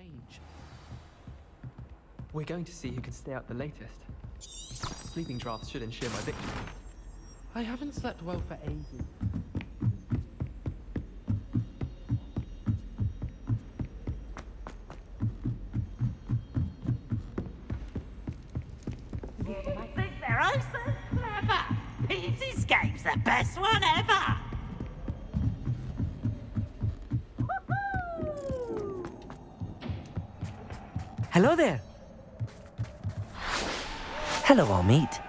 range. We're going to see who can stay out the latest. Sleeping drafts should ensure my victory. I haven't slept well for ages. Think they're oh so clever. This escape's the best one ever. Hello there. Hello, Amit.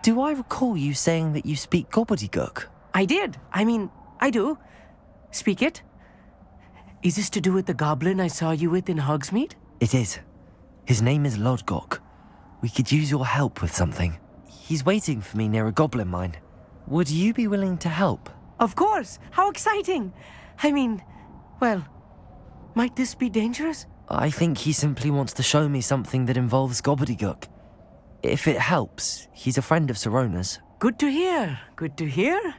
Do I recall you saying that you speak Gobbledegook? I did. I do. Speak it. Is this to do with the goblin I saw you with in Hogsmeade? It is. His name is Lodgok. We could use your help with something. He's waiting for me near a goblin mine. Would you be willing to help? Of course! How exciting! Well, might this be dangerous? I think he simply wants to show me something that involves Gobbledegook. If it helps, he's a friend of Sirona's. Good to hear. Good to hear.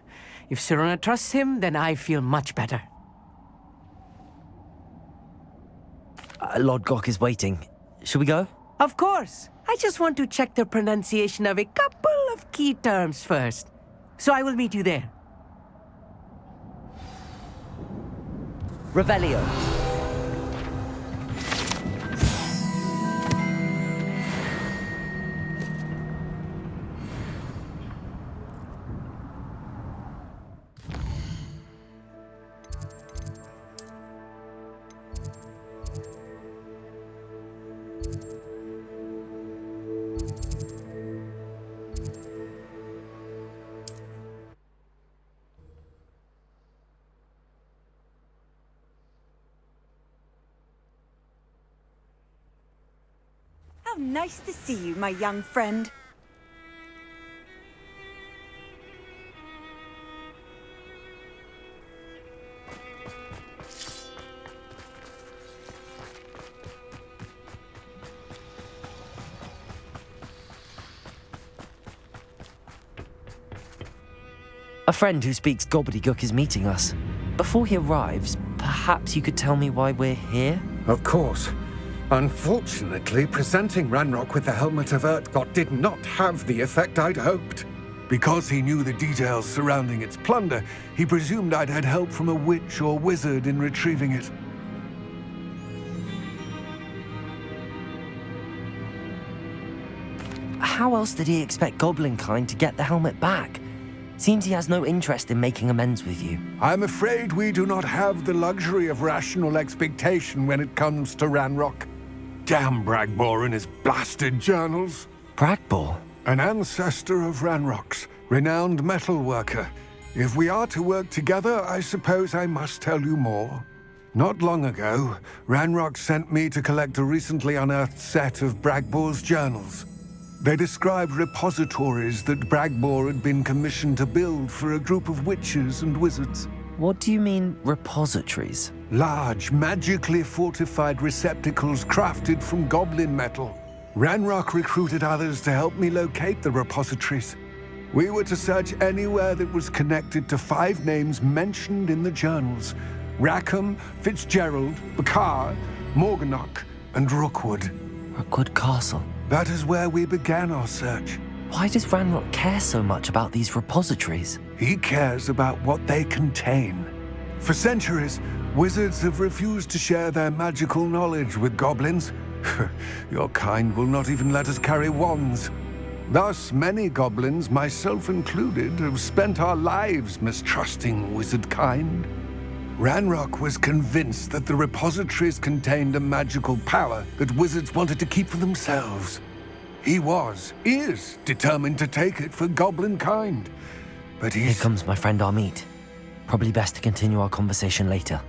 If Sirona trusts him, then I feel much better. Lodgok is waiting. Shall we go? Of course. I just want to check the pronunciation of a couple of key terms first. So I will meet you there. Revelio. How nice to see you, my young friend. A friend who speaks Gobbledegook is meeting us. Before he arrives, perhaps you could tell me why we're here? Of course. Unfortunately, presenting Ranrock with the Helmet of Urtkot did not have the effect I'd hoped. Because he knew the details surrounding its plunder, he presumed I'd had help from a witch or wizard in retrieving it. How else did he expect Goblinkind to get the helmet back? Seems he has no interest in making amends with you. I'm afraid we do not have the luxury of rational expectation when it comes to Ranrock. Damn Bragbor and his blasted journals. Bragbor? An ancestor of Ranrock's, renowned metal worker. If we are to work together, I suppose I must tell you more. Not long ago, Ranrock sent me to collect a recently unearthed set of Bragbor's journals. They described repositories that Bragbor had been commissioned to build for a group of witches and wizards. What do you mean, repositories? Large, magically fortified receptacles crafted from goblin metal. Ranrock recruited others to help me locate the repositories. We were to search anywhere that was connected to 5 names mentioned in the journals: Rackham, Fitzgerald, Bakar, Morganach, and Rookwood. Rookwood Castle. That is where we began our search. Why does Ranrock care so much about these repositories? He cares about what they contain. For centuries, wizards have refused to share their magical knowledge with goblins. Your kind will not even let us carry wands. Thus, many goblins, myself included, have spent our lives mistrusting wizard kind. Ranrock was convinced that the repositories contained a magical power that wizards wanted to keep for themselves. He is determined to take it for goblin kind. But Here comes my friend Amit. Probably best to continue our conversation later.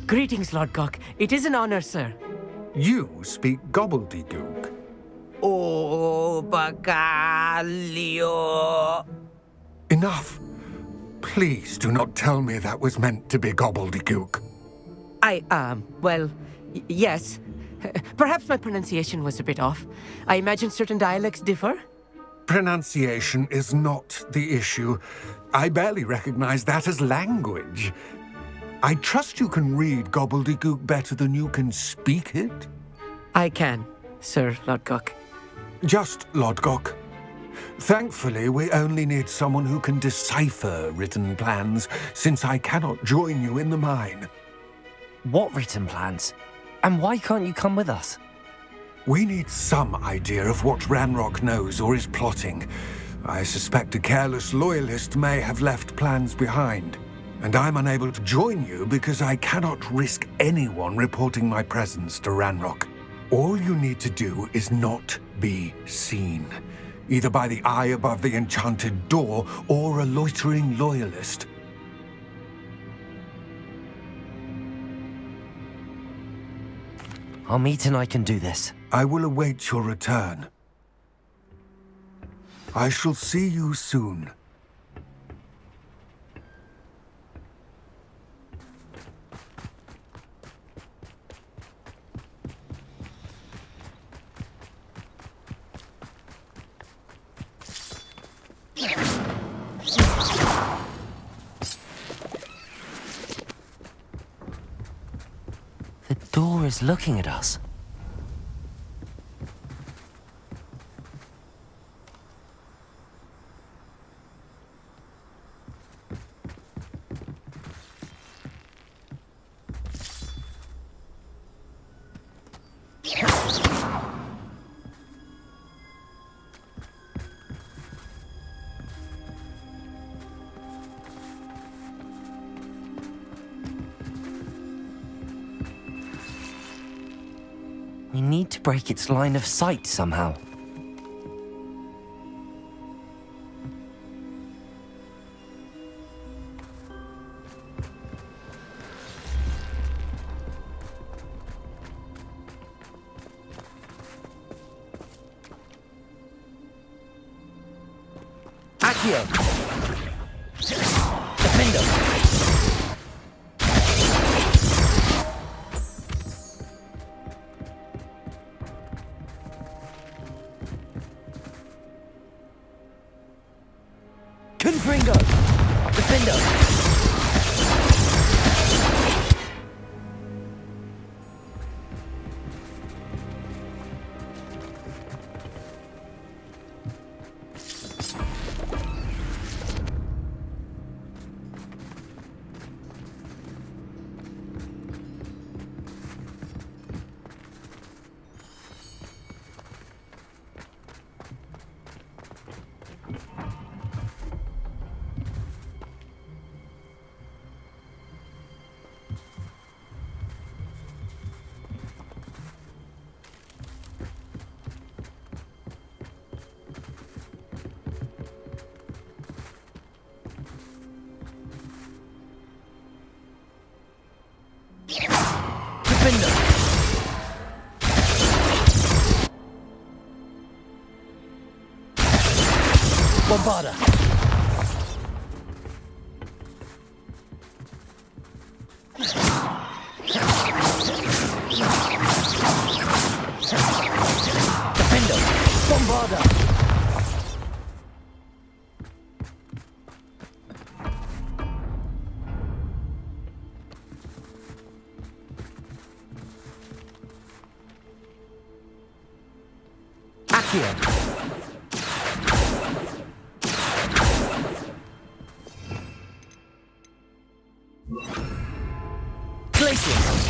Greetings, Lodgok. It is an honor, sir. You speak Gobbledegook. Oh, Bagalio. Enough. Please do not tell me that was meant to be Gobbledegook. Yes. Perhaps my pronunciation was a bit off. I imagine certain dialects differ. Pronunciation is not the issue. I barely recognize that as language. I trust you can read Gobbledegook better than you can speak it? I can, Sir Lodgok. Just Lodgok. Thankfully, we only need someone who can decipher written plans, since I cannot join you in the mine. What written plans? And why can't you come with us? We need some idea of what Ranrock knows or is plotting. I suspect a careless loyalist may have left plans behind. And I'm unable to join you because I cannot risk anyone reporting my presence to Ranrock. All you need to do is not be seen, either by the eye above the enchanted door or a loitering loyalist. Our meet and I can do this. I will await your return. I shall see you soon. The door is looking at us. We need to break its line of sight somehow. Accio! Defender! Confringo! Defender! Defender! Bombarda! Defender! Bombarda! Accio! Glacius!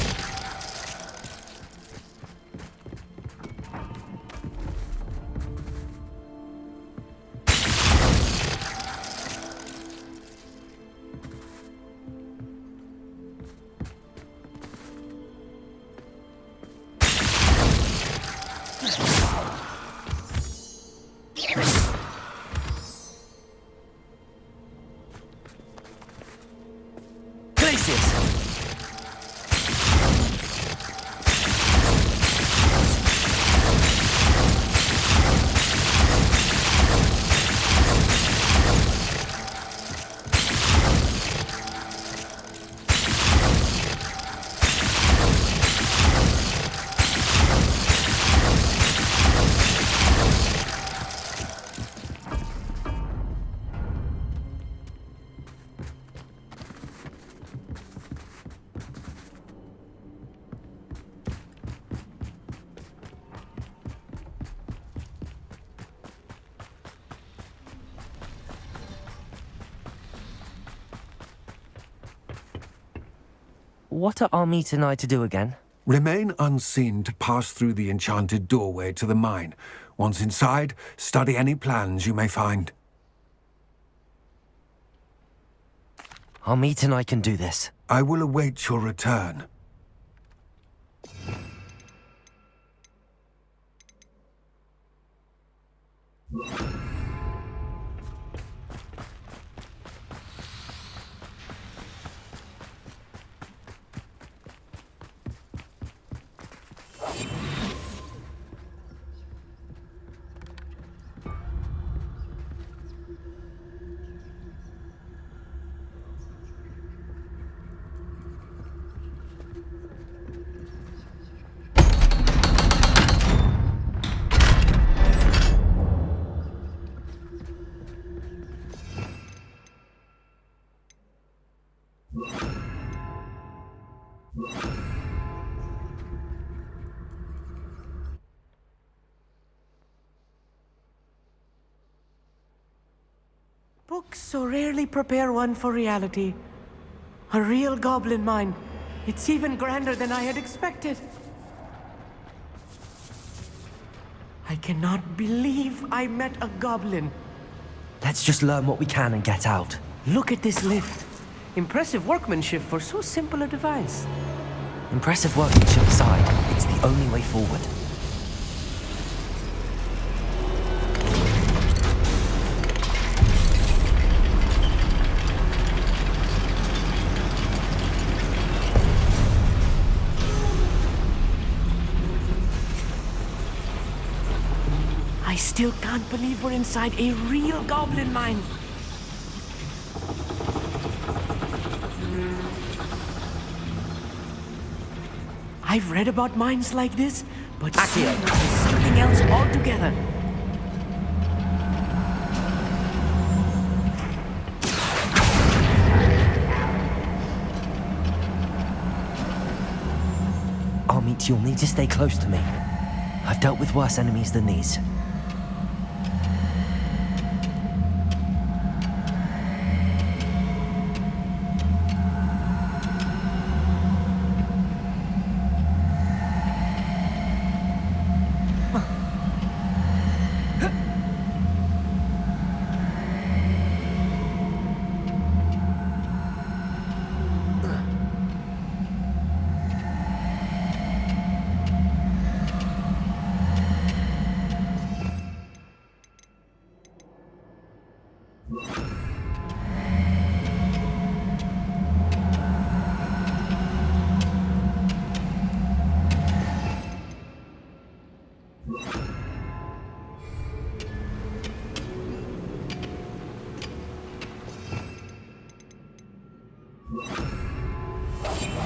what are Amit and I to do again? Remain unseen to pass through the enchanted doorway to the mine. Once inside, study any plans you may find. Amit and I can do this. I will await your return. Books so rarely prepare one for reality. A real goblin mine. It's even grander than I had expected. I cannot believe I met a goblin. Let's just learn what we can and get out. Look at this lift. Impressive workmanship for so simple a device. Impressive workmanship aside, it's the only way forward. I still can't believe we're inside a real goblin mine. I've read about mines like this, but seeing it is something else altogether. Amit, you'll need to stay close to me. I've dealt with worse enemies than these.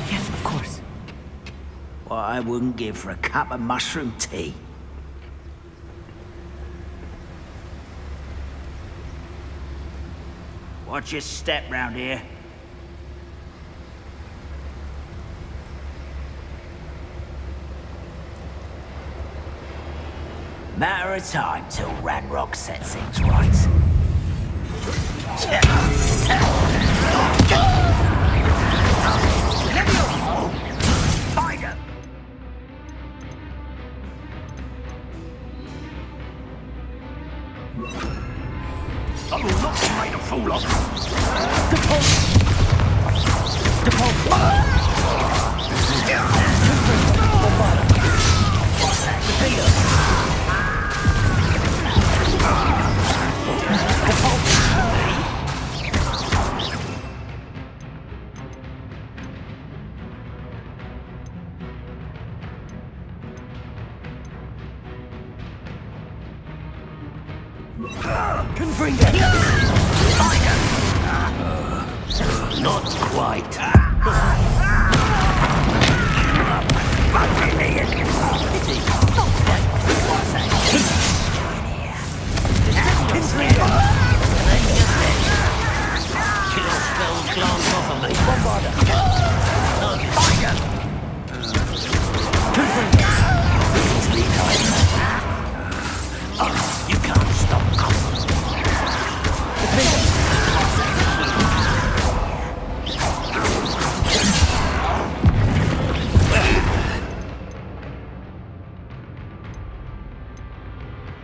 Yes, of course. What I wouldn't give for a cup of mushroom tea. Watch your step round here. Matter of time till Ranrock sets things right. Find him! I will not be made a fool of. Not quite. You can't stop us.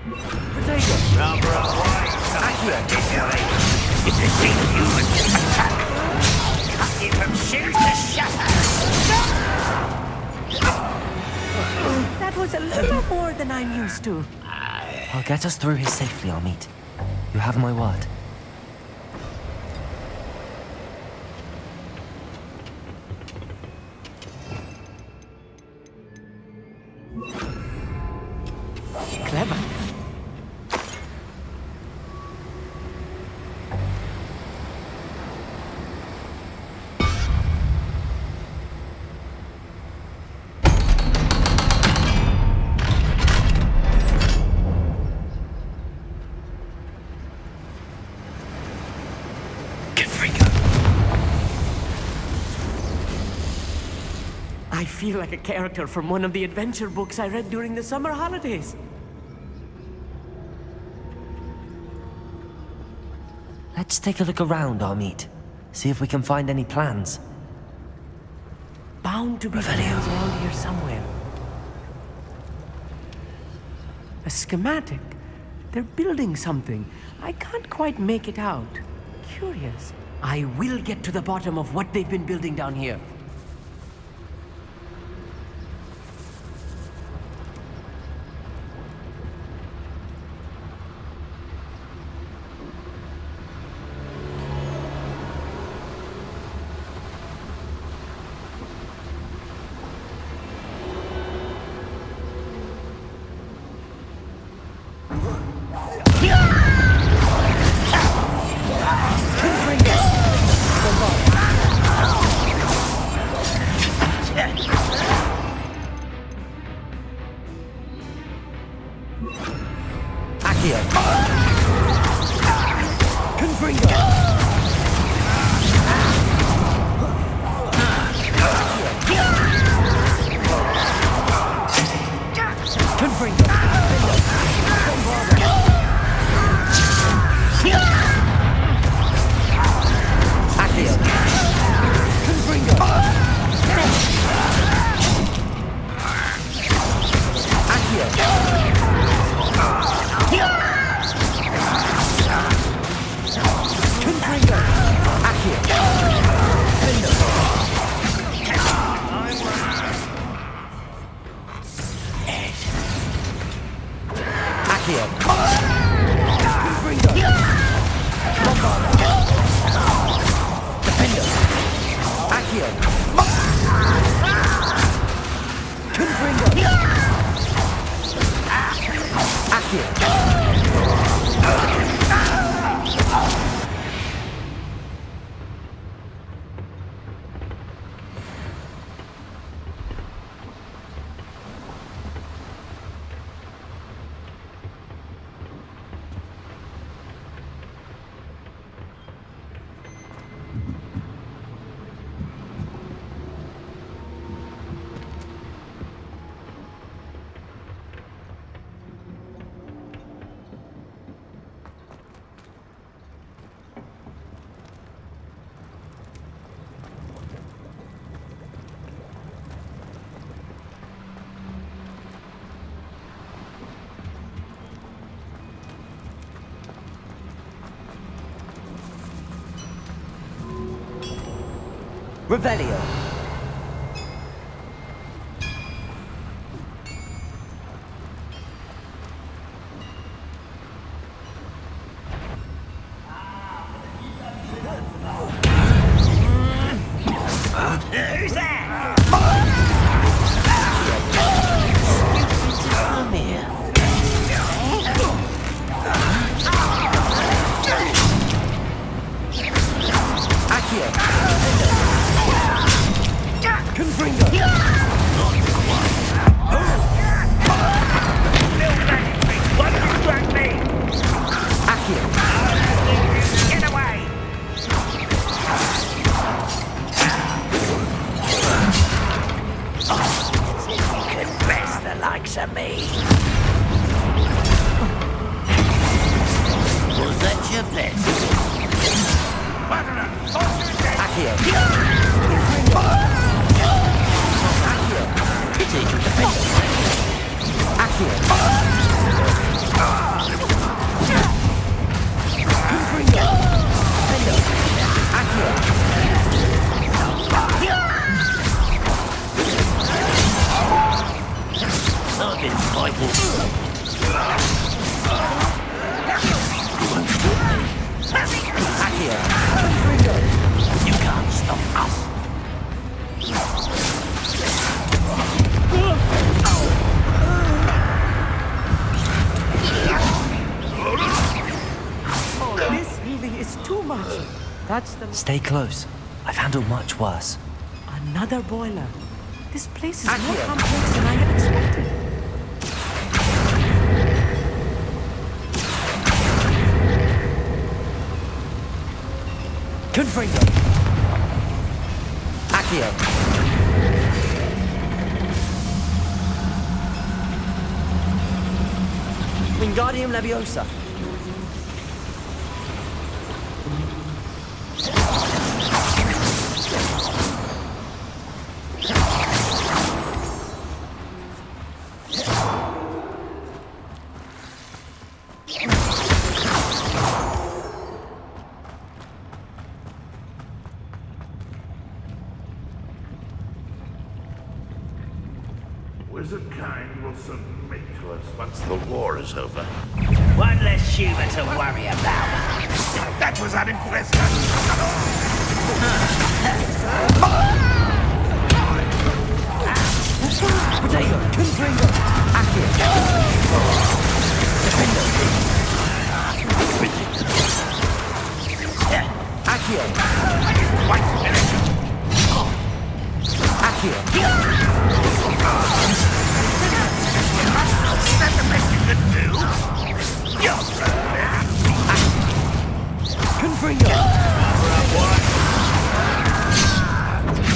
Number of ways. If you think human attack, cut you from shoes to shatter. That was a little more than I'm used to. I'll get us through here safely, Amit. You have my word. Clever. I feel like a character from one of the adventure books I read during the summer holidays. Let's take a look around, Amit. See if we can find any plans. Bound to be plans around here somewhere. A schematic. They're building something. I can't quite make it out. Curious. I will get to the bottom of what they've been building down here. Revelio. Who's that? Come here. Accio. much. That's the... Stay close. I've handled much worse. Another boiler. This place is more complex than I had expected. Confringo! Accio! Wingardium Leviosa! Wizard kind will submit to us once the war is over. One less human to worry about. That was unimpressive. Potato! Confringo! Accio! Defendo! Accio! Accio! Is that the best you could do? You're Confringo!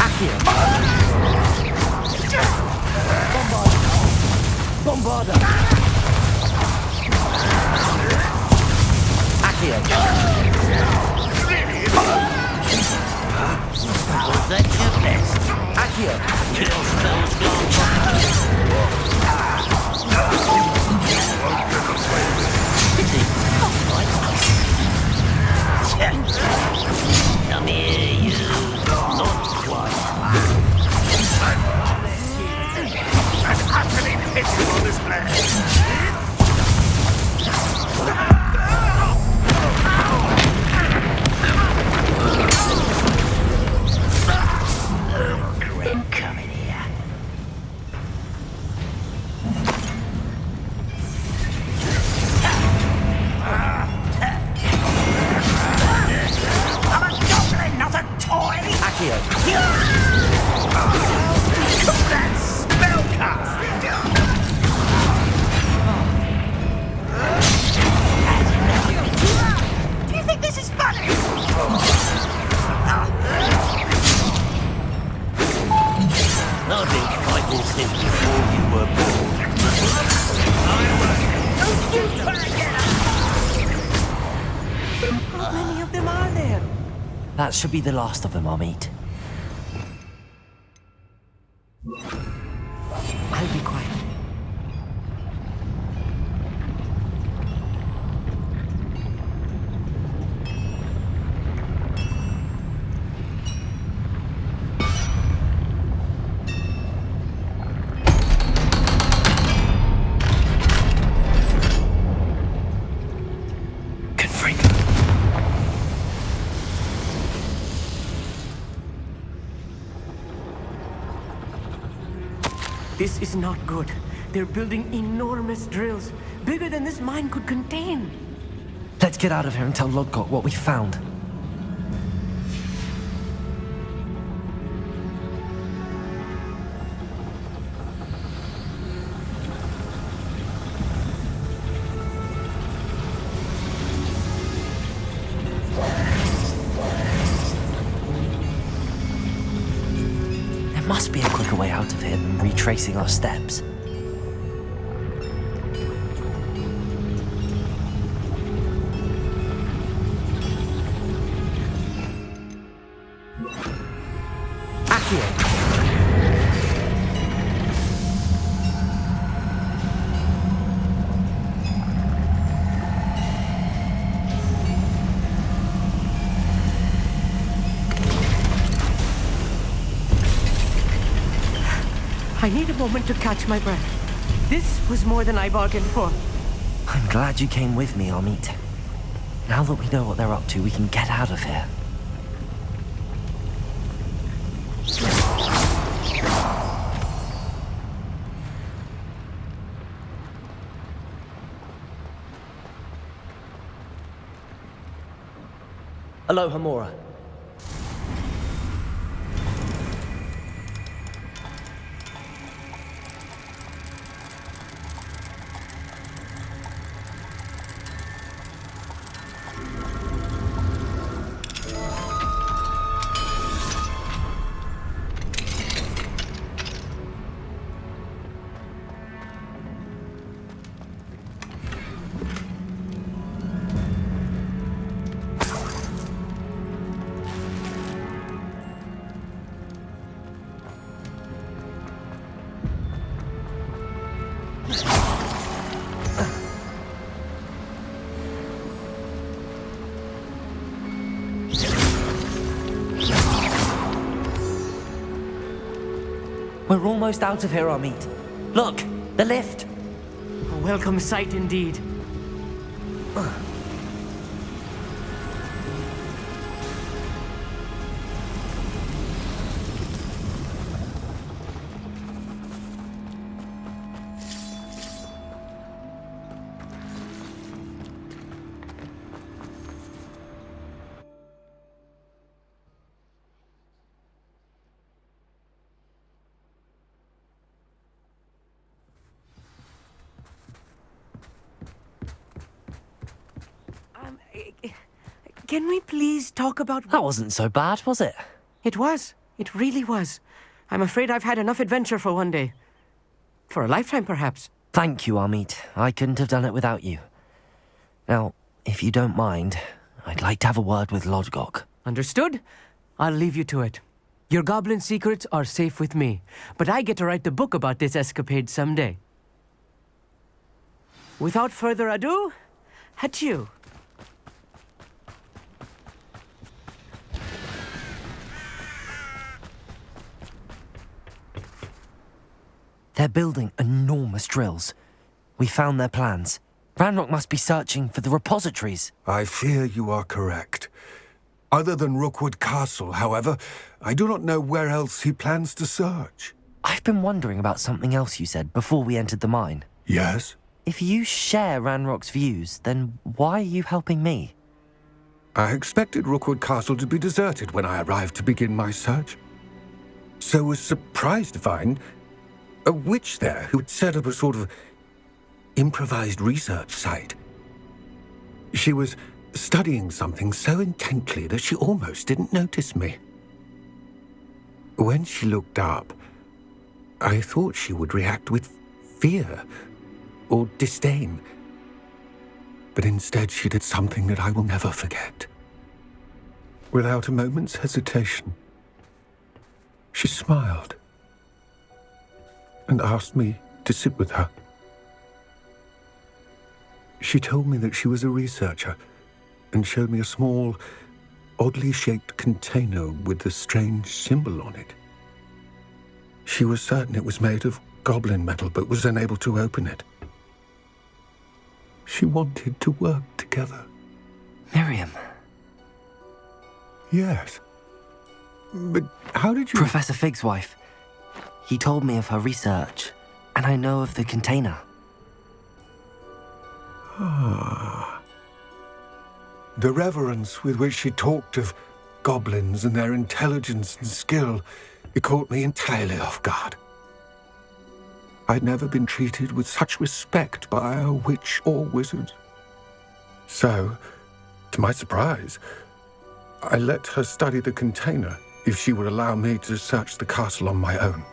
Accio! Bombarda! Accio! Was that your best? Accio! Kill spells gone Come here, you. Not quite. I'm utterly pissing on this place. Great coming here. I'm a goblin, not a toy. Accio! That spellcast! Do you think this is funny? I've been fighting since before you were born. How many of them are there? That should be the last of them I'll meet. I'll be quiet. Confringo! This is not good. They're building enormous drills, bigger than this mine could contain. Let's get out of here and tell Lodgok what we found. There must be a quicker way out of here than retracing our steps. Accio! I need a moment to catch my breath. This was more than I bargained for. I'm glad you came with me, Amit. Now that we know what they're up to, we can get out of here. Aloha, Mora. We're almost out of here, Amit. Look, the lift. A welcome sight indeed. Can we please talk about... That wasn't so bad, was it? It was. It really was. I'm afraid I've had enough adventure for one day. For a lifetime, perhaps. Thank you, Amit. I couldn't have done it without you. Now, if you don't mind, I'd like to have a word with Lodgok. Understood? I'll leave you to it. Your goblin secrets are safe with me, but I get to write the book about this escapade someday. Without further ado, adieu. They're building enormous drills. We found their plans. Ranrock must be searching for the repositories. I fear you are correct. Other than Rookwood Castle, however, I do not know where else he plans to search. I've been wondering about something else you said before we entered the mine. Yes? If you share Ranrock's views, then why are you helping me? I expected Rookwood Castle to be deserted when I arrived to begin my search. So was surprised to find a witch there who had set up a sort of improvised research site. She was studying something so intently that she almost didn't notice me. When she looked up, I thought she would react with fear or disdain. But instead she did something that I will never forget. Without a moment's hesitation, she smiled and asked me to sit with her. She told me that she was a researcher and showed me a small, oddly shaped container with a strange symbol on it. She was certain it was made of goblin metal, but was unable to open it. She wanted to work together. Miriam. Yes. But how did you... Professor Fig's wife. He told me of her research, and I know of the container. Ah. The reverence with which she talked of goblins and their intelligence and skill, it caught me entirely off guard. I'd never been treated with such respect by a witch or wizard. So, to my surprise, I let her study the container if she would allow me to search the castle on my own.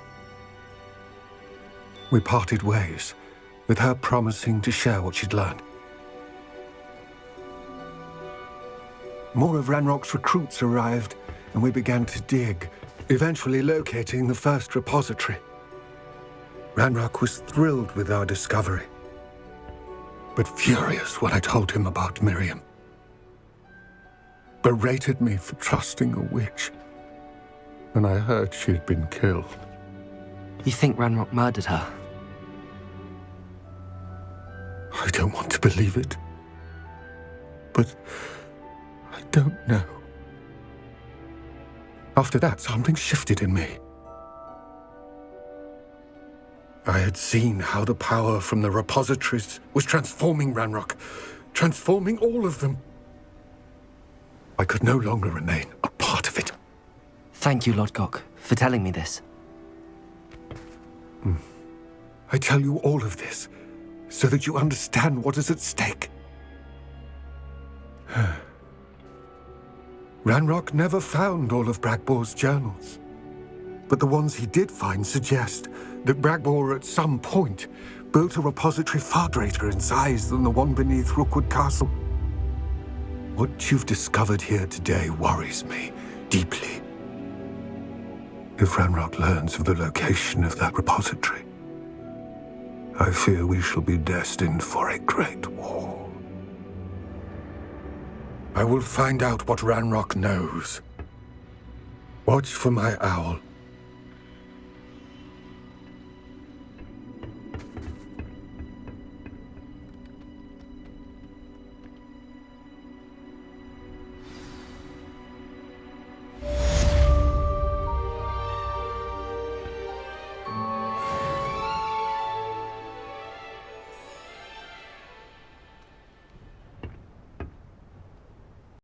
We parted ways, with her promising to share what she'd learned. More of Ranrock's recruits arrived, and we began to dig, eventually locating the first repository. Ranrock was thrilled with our discovery, but furious when I told him about Miriam. Berated me for trusting a witch, and I heard she had been killed. You think Ranrock murdered her? I don't want to believe it, but I don't know. After that, something shifted in me. I had seen how the power from the repositories was transforming Ranrock, transforming all of them. I could no longer remain a part of it. Thank you, Lodgok, for telling me this. I tell you all of this so that you understand what is at stake. Ranrock never found all of Bragbor's journals, but the ones he did find suggest that Bragbor at some point built a repository far greater in size than the one beneath Rookwood Castle. What you've discovered here today worries me deeply. If Ranrock learns of the location of that repository, I fear we shall be destined for a great war. I will find out what Ranrock knows. Watch for my owl